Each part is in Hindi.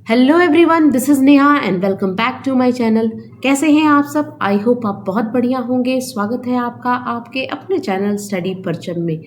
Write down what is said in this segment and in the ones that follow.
Hello everyone, this is Neha and welcome back to my channel. कैसे हैं आप सब? आई होप आप बहुत बढ़िया होंगे। स्वागत है आपका आपके अपने चैनल स्टडी परचम में।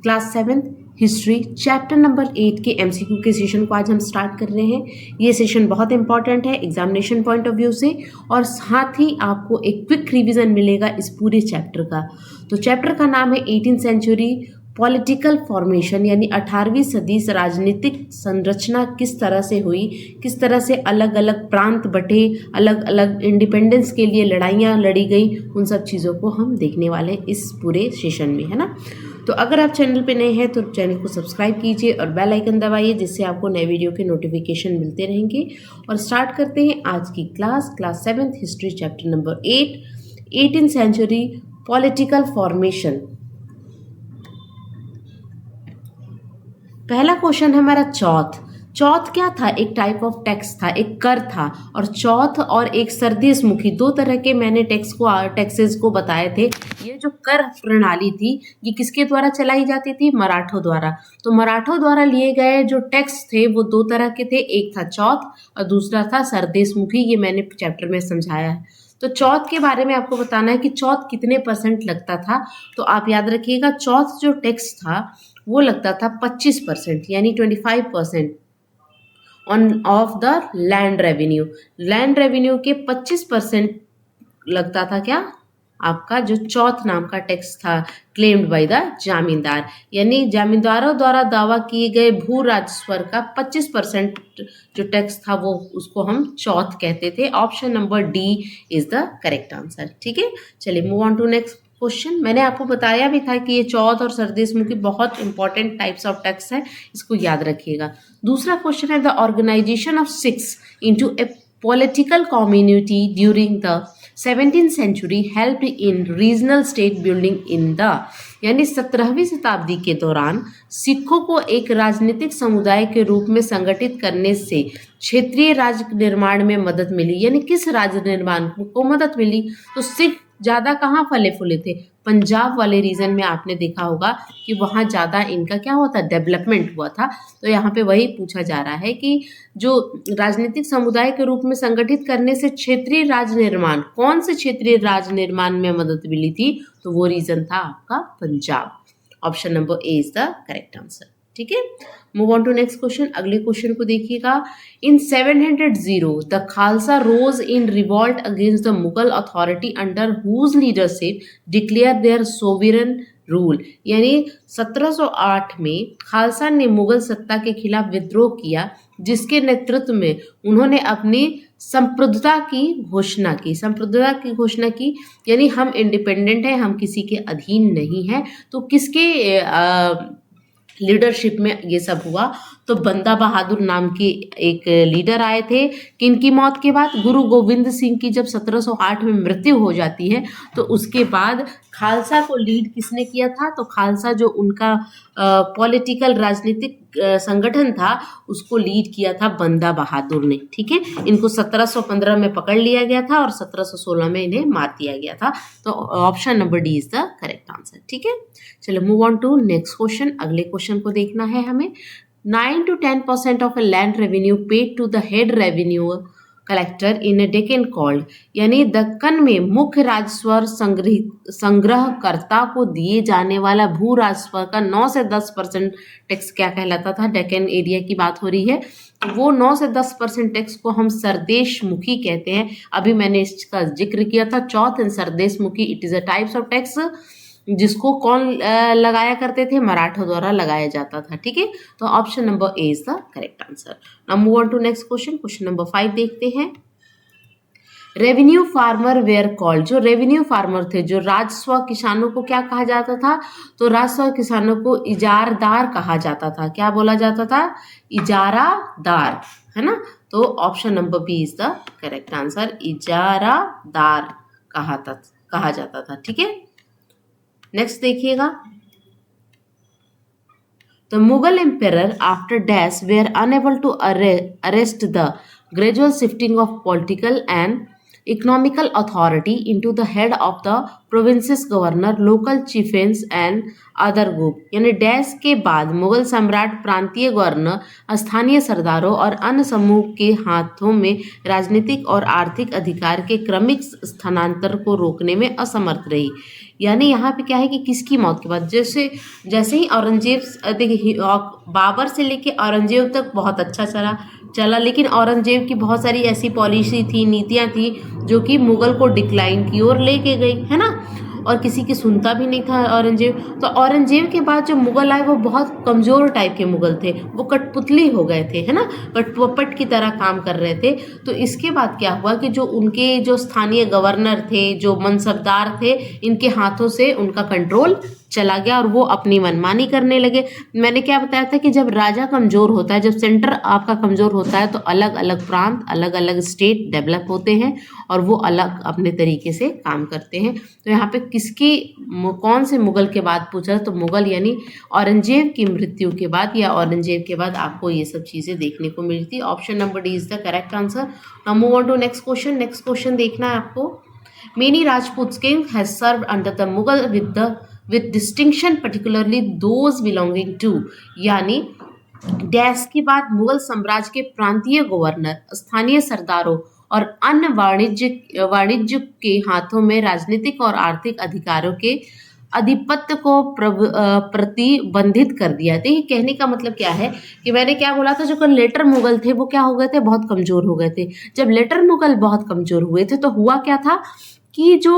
Class 7th history chapter number 8 के एमसीक्यू के सेशन को आज हम स्टार्ट कर रहे हैं। ये सेशन बहुत इंपॉर्टेंट है एग्जामिनेशन पॉइंट ऑफ व्यू से, और साथ ही आपको एक क्विक रिवीजन मिलेगा इस पूरे चैप्टर का। तो चैप्टर का नाम है 18th सेंचुरी पॉलिटिकल फॉर्मेशन, यानी 18वीं सदी से राजनीतिक संरचना किस तरह से हुई, किस तरह से अलग अलग प्रांत बटे, अलग अलग इंडिपेंडेंस के लिए लड़ाइयाँ लड़ी गई, उन सब चीज़ों को हम देखने वाले हैं इस पूरे सेशन में, है ना। तो अगर आप चैनल पे नए हैं तो चैनल को सब्सक्राइब कीजिए और बेल आइकन दबाइए, जिससे आपको नए वीडियो के नोटिफिकेशन मिलते रहेंगे। और स्टार्ट करते हैं आज की class 7th history chapter number 8, 18th century political formation. पहला क्वेश्चन है हमारा चौथ। चौथ क्या था? एक टाइप ऑफ टैक्स था, एक कर था। और चौथ और एक सरदेशमुखी, दो तरह के मैंने टैक्सेस को बताए थे। ये जो कर प्रणाली थी ये किसके द्वारा चलाई जाती थी? मराठों द्वारा। तो मराठों द्वारा लिए गए जो टैक्स थे वो दो तरह के थे, एक था चौथ और दूसरा था सरदेशमुखी। ये मैंने चैप्टर में समझाया है। तो चौथ के बारे में आपको बताना है कि चौथ कितने % लगता था। तो आप याद रखिएगा, चौथ जो टैक्स था वो लगता था 25%, यानी 25% on off the land revenue. Land revenue के 25% लगता था क्या? आपका जो चौथ नाम का टैक्स था, क्लेम्ड बाय द जामींदार, यानी जामींदारों द्वारा दावा किए गए भू राजस्व का 25% जो टैक्स था वो उसको हम चौथ कहते थे। Option number D is the correct answer. ठीक है, चलिए move on to next question. मैंने आपको बताया भी था कि ये चौथ और सरदेशमुखी बहुत इंपॉर्टेंट टाइप्स ऑफ टैक्स है, इसको याद रखिएगा। दूसरा क्वेश्चन है the organisation of Sikhs into a political community during the 17th century helped in regional state building in the, यानी 17वीं शताब्दी के दौरान सिखों को एक राजनीतिक समुदाय के रूप में संगठित करने से क्षेत्रीय राज्य निर्माण में मदद मिली। यानी किस राज्य निर्माण को मदद मिली? तो सिख ज़्यादा कहाँ फले फूले थे? पंजाब वाले रीजन में आपने देखा होगा कि वहाँ ज़्यादा इनका क्या होता, डेवलपमेंट हुआ था। तो यहाँ पे वही पूछा जा रहा है कि जो राजनीतिक समुदाय के रूप में संगठित करने से क्षेत्रीय राज्य निर्माण, कौन से क्षेत्रीय राज्य निर्माण में मदद मिली थी? तो वो रीजन था आपका Punjab. Option number A is the correct answer. ठीक है, move on to next question. अगले क्वेश्चन को देखिएगा। In 700 the Khalsa rose in revolt against the Mughal authority under whose leadership declare their sovereign rule, यानी 1708 में खालसा ने मुगल सत्ता के खिलाफ विद्रोह किया, जिसके नेतृत्व में उन्होंने अपनी संप्रभुता की घोषणा की। संप्रभुता की घोषणा की यानी हम इंडिपेंडेंट हैं, हम किसी के अधीन नहीं हैं। तो किसके लीडरशिप में ये सब हुआ? तो बंदा बहादुर नाम के एक लीडर आए थे। किनकी मौत के बाद? गुरु गोविंद सिंह की जब 1708 में मृत्यु हो जाती है तो उसके बाद खालसा को लीड किसने किया था? तो खालसा जो उनका पॉलिटिकल राजनीतिक संगठन था उसको लीड किया था बंदा बहादुर ने। ठीक है, इनको 1715 में पकड़ लिया गया था और 1716 में इन्हें मार दिया गया था। तो option number D is the correct answer. ठीक है, चलो move on to next question. अगले क्वेश्चन को देखना है हमें। 9 to 10% of a land revenue paid to the head revenue collector in A Deccan called, यानी दक्कन में मुख्य राजस्व संग्रहकर्ता को दिए जाने वाला भू राजस्व का 9 से 10% टैक्स क्या कहलाता था? डेक्कन एरिया की बात हो रही है। वो 9 से 10% टैक्स को हम सरदेशमुखी कहते हैं। अभी मैंने इसका जिक्र किया था, chauth and sardeshmukhi. It is a types of tax जिसको कौन लगाया करते थे? मराठों द्वारा लगाया जाता था। ठीक है, तो option number A is the correct answer. Now move on to next question. Question number 5 देखते हैं। रेवेन्यू फार्मर वेयर कॉल्ड, जो रेवेन्यू फार्मर थे, जो राजस्व किसानों को क्या कहा जाता था? तो राजस्व किसानों को इजारदार कहा जाता था। क्या बोला जाता था? इजारादार, है ना। तो option number B is the correct answer. इजारादार कहा जाता था। ठीक है, नेक्स्ट देखिएगा। The Mughal emperor after were unable to arrest the gradual shifting of political and economical authority into the head of the province's governor, local chieftains and other group. यानी डैश के बाद मुगल सम्राट प्रांतीय गवर्नर, स्थानीय सरदारों और अन्य समूह के हाथों में राजनीतिक और आर्थिक अधिकार के क्रमिक स्थानांतर को रोकने में असमर्थ रही। यानी यहाँ पे क्या है कि किसकी मौत के बाद, जैसे जैसे ही औरंगजेब, देखिए बाबर से लेके औरंगजेब तक बहुत अच्छा चला, लेकिन औरंगजेब की बहुत सारी ऐसी पॉलिसी थी, नीतियाँ थी जो कि मुगल को डिक्लाइन की ओर लेके गई, है ना, और किसी की सुनता भी नहीं था औरंगजेब। तो औरंगजेब के बाद जो मुगल आए वो बहुत कमज़ोर टाइप के मुगल थे, वो कठपुतली हो गए थे, है ना, कठपुतली की तरह काम कर रहे थे। तो इसके बाद क्या हुआ कि जो उनके जो स्थानीय गवर्नर थे, जो मनसबदार थे, इनके हाथों से उनका कंट्रोल चला गया और वो अपनी मनमानी करने लगे। मैंने क्या बताया था कि जब राजा कमज़ोर होता है, जब सेंटर आपका कमज़ोर होता है, तो अलग अलग प्रांत, अलग अलग स्टेट डेवलप होते हैं और वो अलग अपने तरीके से काम करते हैं। तो यहाँ पे कौन से मुगल के बाद पूछा, तो मुगल यानी औरंगजेब की मृत्यु के बाद या औरंगजेब के बाद आपको ये सब चीज़ें देखने को मिलती। Option number D is the correct answer. Now move on to next question. Next question देखना है आपको। Many Rajput kings has served under the Mughal with distinction, particularly those belonging to, यानी डैश के बाद मुगल साम्राज्य के प्रांतीय गवर्नर, स्थानीय सरदारों और अन्य वाणिज्य के हाथों में राजनीतिक और आर्थिक अधिकारों के आधिपत्य को प्रतिबंधित कर दिया। तो ये कहने का मतलब क्या है कि मैंने क्या बोला था, जो लेटर मुगल थे वो क्या हो गए थे, बहुत कमज़ोर हो गए थे। जब लेटर मुगल बहुत कमज़ोर हुए थे तो हुआ क्या था कि जो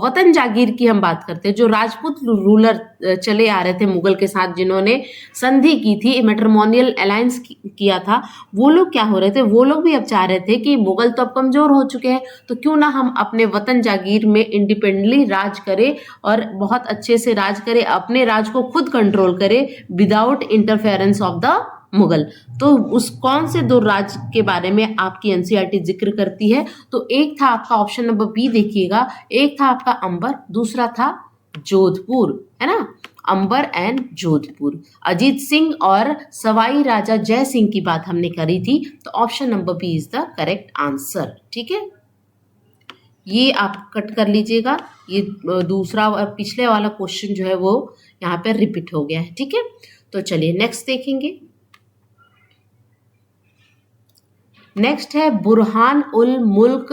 वतन जागीर की हम बात करते हैं, जो राजपूत रूलर चले आ रहे थे मुगल के साथ, जिन्होंने संधि की थी, मैट्रिमोनियल अलायंस किया था, वो लोग क्या हो रहे थे, वो लोग भी अब चाह रहे थे कि मुगल तो अब कमज़ोर हो चुके हैं, तो क्यों ना हम अपने वतन जागीर में इंडिपेंडेंटली राज करें और बहुत अच्छे से राज करें, अपने राज को खुद कंट्रोल करें without interference of the Mughal. तो उस कौन से दो राज्य के बारे में आपकी एनसीईआरटी जिक्र करती है, तो एक था आपका ऑप्शन नंबर बी, देखिएगा, एक था आपका अंबर, दूसरा था जोधपुर, है ना, अंबर एंड जोधपुर। अजीत सिंह और सवाई राजा जय सिंह की बात हमने करी थी, तो option number B is the correct answer. ठीक है, ये आप कट कर लीजिएगा, ये दूसरा पिछले वाला क्वेश्चन जो है वो यहाँ पे रिपीट हो गया है। ठीक है, तो चलिए नेक्स्ट देखेंगे। नेक्स्ट है बुरहान उल मुल्क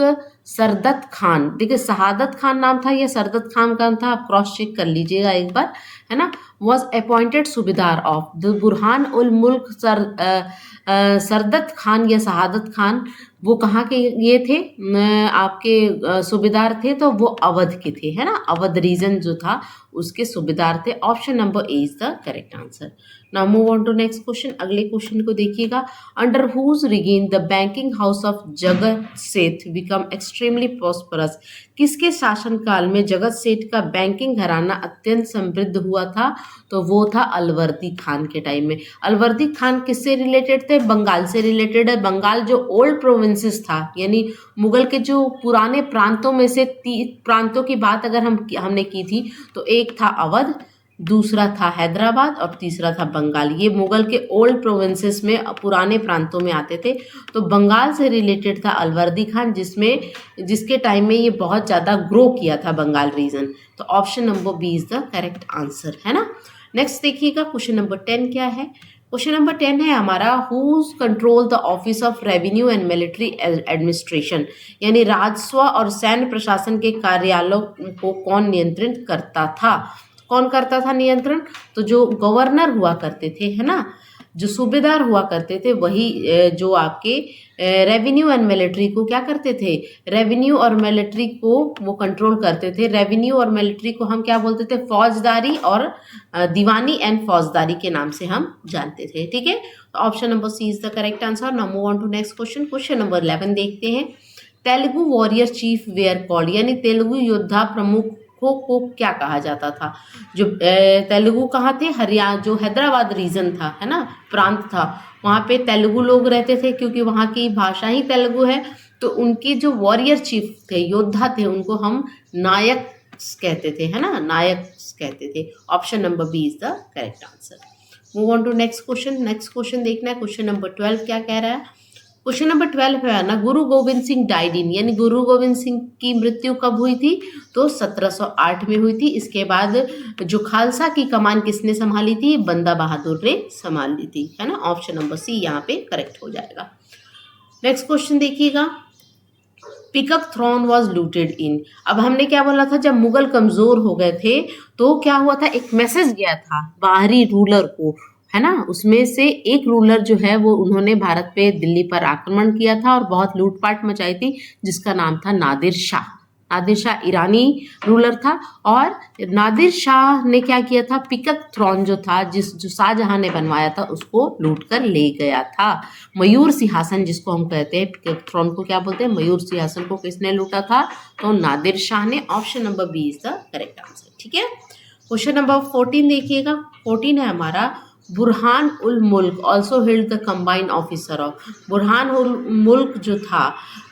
सरदत खान। देखिए शहादत खान नाम था या सरदत खान का था, आप क्रॉस चेक कर लीजिएगा एक बार, है ना। वॉज अपॉइंटेड सूबेदार ऑफ द बुरहान उल मुल्क सरदत खान या शहादत खान, वो कहाँ के ये थे, आपके सूबेदार थे, तो वो अवध के थे, है ना, अवध रीजन जो था उसके सूबेदार थे। Option number A is the correct answer. Now move on to next question. अगले क्वेश्चन को देखिएगा। Under whose reign the banking house of Jagat Seth become extremely prosperous. किसके शासनकाल में जगत सेठ का बैंकिंग घराना अत्यंत समृद्ध हुआ था, तो वो था अलवर्दी खान के टाइम में। अलवर्दी खान किससे रिलेटेड थे, बंगाल से रिलेटेड है। बंगाल जो ओल्ड प्रोविंसेस था, यानी मुगल के जो पुराने प्रांतों में से प्रांतों की बात अगर हमने की थी, तो एक था अवध, दूसरा था हैदराबाद और तीसरा था बंगाल। ये मुगल के ओल्ड प्रोविंसेस में पुराने प्रांतों में आते थे। तो बंगाल से रिलेटेड था अलवर्दी खान, जिसके टाइम में ये बहुत ज़्यादा ग्रो किया था बंगाल रीजन। तो option number B is the correct answer, है ना। नेक्स्ट देखिएगा, क्वेश्चन नंबर 10 क्या है। क्वेश्चन नंबर 10 है हमारा, whose control the office of revenue and military administration, यानी राजस्व और सैन्य प्रशासन के कार्यालयों को कौन नियंत्रित करता था। कौन करता था नियंत्रण, तो जो गवर्नर हुआ करते थे, है ना, जो सूबेदार हुआ करते थे, वही जो आपके रेवेन्यू एंड मिलिट्री को क्या करते थे, रेवेन्यू और मिलिट्री को वो कंट्रोल करते थे। रेवेन्यू और मिलिट्री को हम क्या बोलते थे, फौजदारी और दीवानी एंड फौजदारी के नाम से हम जानते थे। ठीक है, तो option number C is the correct answer. Now move on to next question. Question number 11 देखते हैं। Telugu warrior chief were called, यानी तेलुगु योद्धा प्रमुख को क्या कहा जाता था। जो तेलुगु कहाँ थे, हरियाणा, जो हैदराबाद रीजन था, है ना, प्रांत था, वहाँ पे तेलुगु लोग रहते थे, क्योंकि वहाँ की भाषा ही तेलुगु है। तो उनके जो वॉरियर चीफ थे, योद्धा थे, उनको हम नायक कहते थे, है ना, नायक कहते थे। Option number B is the correct answer. Move on to next question. Next question देखना है, क्वेश्चन नंबर 12 क्या कह रहा है। क्वेश्चन नंबर 12 है ना, गुरु गोविंद सिंह डाइड इन, यानी गुरु गोविंद सिंह की मृत्यु कब हुई थी? तो 1708 में हुई थी। इसके बाद जो खालसा की कमान किसने संभाली थी? बंदा बहादुर ने संभाल ली थी, है ना। ऑप्शन नंबर सी यहाँ पे करेक्ट हो जाएगा। नेक्स्ट क्वेश्चन देखिएगा, पिकक थ्रोन वॉज लूटेड इन। अब हमने क्या बोला था, जब मुगल कमजोर हो गए थे तो क्या हुआ था, एक मैसेज गया था बाहरी रूलर को, है ना। उसमें से एक रूलर जो है वो उन्होंने भारत पे दिल्ली पर आक्रमण किया था और बहुत लूटपाट मचाई थी, जिसका नाम था नादिर शाह। नादिर शाह ईरानी रूलर था और नादिर शाह ने क्या किया था, पिकक थ्रोन जो था, जो शाहजहां ने बनवाया था, उसको लूट कर ले गया था। मयूर सिंहासन जिसको हम कहते हैं, पिकक थ्रोन को क्या बोलते हैं, मयूर सिंहासन को किसने लूटा था? तो नादिर शाह ने। Option number B is the correct answer, ठीक है। क्वेश्चन नंबर 14 देखिएगा, 14 है हमारा, Burhan ul Mulk also held the combined officer of. Burhan ul Mulk जो था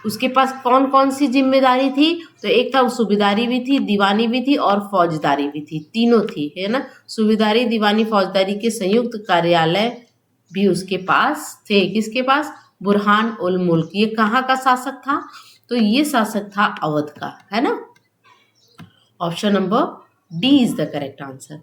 उसके पास कौन कौन सी जिम्मेदारी थी? तो एक था सूबेदारी भी थी, दीवानी भी थी और फौजदारी भी थी, तीनों थी, है ना। सूबेदारी, दीवानी, फौजदारी के संयुक्त कार्यालय भी उसके पास थे। किसके पास? बुरहान उल मुल्क। ये कहाँ का शासक था? तो ये शासक था अवध का, है ना। Option number D is the correct answer.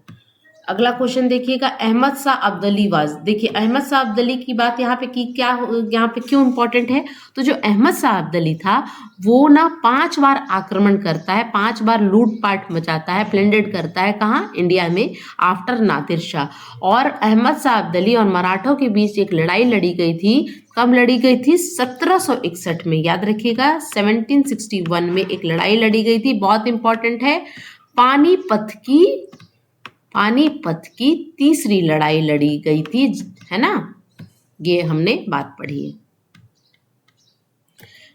अगला क्वेश्चन देखिएगा, अहमद शाह अब्दाली वाज। देखिए अहमद शाह अब्दाली की बात यहाँ पे की, क्या यहाँ पे क्यों इंपॉर्टेंट है? तो जो अहमद शाह अब्दाली था वो ना 5 बार आक्रमण करता है, 5 बार लूटपाट मचाता है, प्लेंडेड करता है, कहाँ? इंडिया में, आफ्टर नादिर शाह। और अहमद शाह अब्दाली और मराठों के बीच एक लड़ाई लड़ी गई थी। कब लड़ी गई थी? 1761 में, याद रखिएगा 1761 में एक लड़ाई लड़ी गई थी, बहुत इंपॉर्टेंट है। पानीपत की तीसरी लड़ाई लड़ी गई थी, है ना। ये हमने बात पढ़ी है।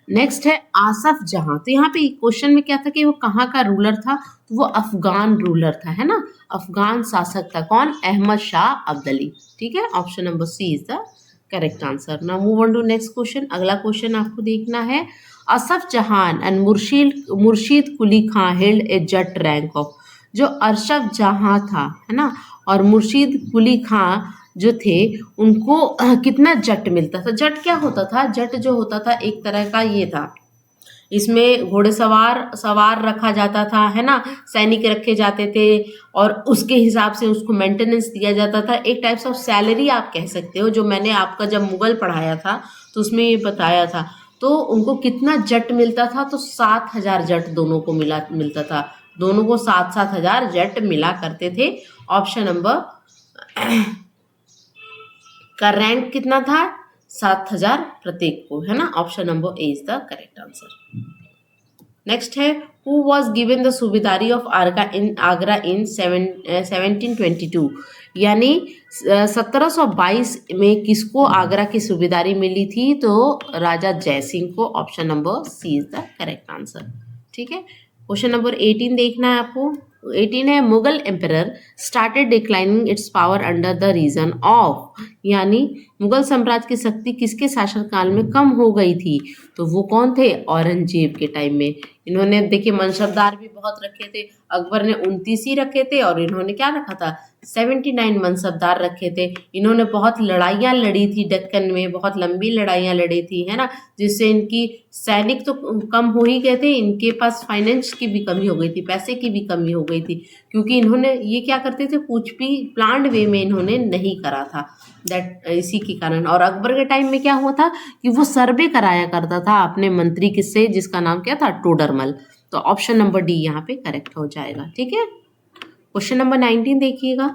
नेक्स्ट है आसफ जहां। तो यहाँ पे क्वेश्चन में क्या था कि वो कहाँ का रूलर था? तो वो अफगान रूलर था, है ना, अफगान शासक था। कौन? अहमद शाह अब्दाली, ठीक है। Option number C is the correct answer. Now move on to next question. अगला क्वेश्चन आपको देखना है, Asaf Jahan and Murshid Quli Khan held a zat rank of. जो अरशफ जहां था, है ना, और मुर्शीद कुली खां जो थे, उनको कितना जट मिलता था? जट क्या होता था? जट जो होता था एक तरह का ये था, इसमें घोड़ेसवार रखा जाता था, है ना, सैनिक रखे जाते थे और उसके हिसाब से उसको मेंटेनेंस दिया जाता था। एक टाइप्स ऑफ सैलरी आप कह सकते हो, जो मैंने आपका जब मुगल पढ़ाया था तो उसमें ये बताया था। तो उनको कितना जट मिलता था? तो 7,000 जट दोनों को मिलता था। दोनों को 7,000 जट मिला करते थे। ऑप्शन नंबर का रैंक कितना था? 7,000 प्रत्येक को, है ना। Option number A is the correct answer. Next है, who was given the subedari of Agra in 1722। यानी 1722 में किसको आगरा की सूबेदारी मिली थी? तो राजा जयसिंह को। Option number C is the correct answer, ठीक है। क्वेश्चन नंबर 18 देखना है आपको। 18 है, Mughal emperor started declining its power under the region of. यानी मुगल साम्राज्य की शक्ति किसके शासनकाल में कम हो गई थी? तो वो कौन थे? औरंगजेब के टाइम में। इन्होंने देखिए मनसबदार भी बहुत रखे थे, अकबर ने 29 ही रखे थे और इन्होंने क्या रखा था? 79 मनसबदार रखे थे। इन्होंने बहुत लड़ाइयाँ लड़ी थी दक्कन में, बहुत लंबी लड़ाइयाँ लड़ी थी, है ना, जिससे इनकी सैनिक तो कम हो ही गए थे, इनके पास फाइनेंस की भी कमी हो गई थी, पैसे की भी कमी हो गई थी, क्योंकि इन्होंने ये क्या करते थे, कुछ भी प्लान्ड वे में इन्होंने नहीं करा था, दैट इसी के कारण। और अकबर के टाइम में क्या हुआ था कि वो सर्वे कराया करता था अपने मंत्री किससे, जिसका नाम क्या था? टोडरमल। तो ऑप्शन नंबर डी यहाँ पे करेक्ट हो जाएगा, ठीक है। क्वेश्चन नंबर 19 देखिएगा।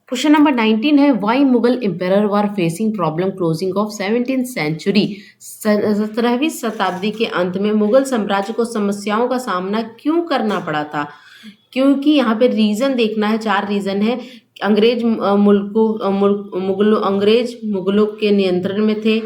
क्वेश्चन नंबर 19 है, why Mughal empire were facing problem closing of 17th century. 17वीं शताब्दी के अंत में मुगल साम्राज्य को समस्याओं का सामना क्यों करना पड़ा था? क्योंकि यहाँ पे रीजन देखना है, 4 रीजन है। अंग्रेज मुगलों के नियंत्रण में थे,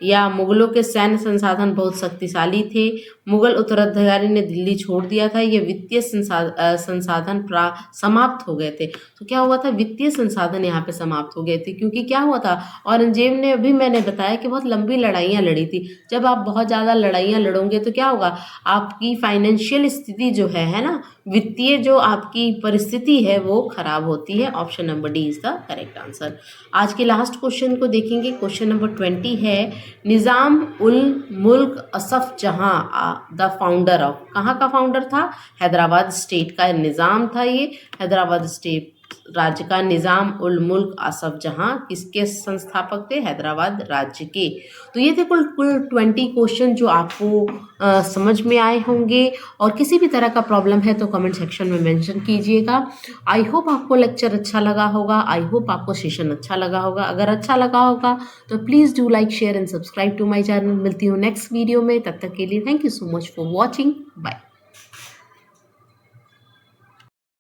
या मुगलों के सैन्य संसाधन बहुत शक्तिशाली थे, मुगल उत्तराधिकारी ने दिल्ली छोड़ दिया था, ये वित्तीय संसाधन समाप्त हो गए थे। तो क्या हुआ था, वित्तीय संसाधन यहाँ पे समाप्त हो गए थे, क्योंकि क्या हुआ था, औरंगजेब ने, अभी मैंने बताया कि बहुत लंबी लड़ाइयाँ लड़ी थी। जब आप बहुत ज़्यादा लड़ाइयाँ लड़ोगे तो क्या होगा, आपकी फाइनेंशियल स्थिति जो है ना, वित्तीय जो आपकी परिस्थिति है वो खराब होती है। Option number D is the correct answer. आज के लास्ट क्वेश्चन को देखेंगे। क्वेश्चन नंबर 20 है, निज़ाम उल मुल्क असफ जहां द फाउंडर ऑफ, कहाँ का फाउंडर था, हैदराबाद स्टेट का निज़ाम था ये, हैदराबाद स्टेट राज्य का निज़ाम उल मुल्क असफ जहां किसके संस्थापक थे, हैदराबाद राज्य के। तो ये थे कुल 20 क्वेश्चन जो आपको समझ में आए होंगे, और किसी भी तरह का प्रॉब्लम है तो कमेंट सेक्शन में मेंशन कीजिएगा। आई होप आपको लेक्चर अच्छा लगा होगा, आई होप आपको सेशन अच्छा लगा होगा। अगर अच्छा लगा होगा तो please do like share and subscribe to my channel. मिलती हूँ नेक्स्ट वीडियो में, तब तक के लिए thank you so much for watching, bye.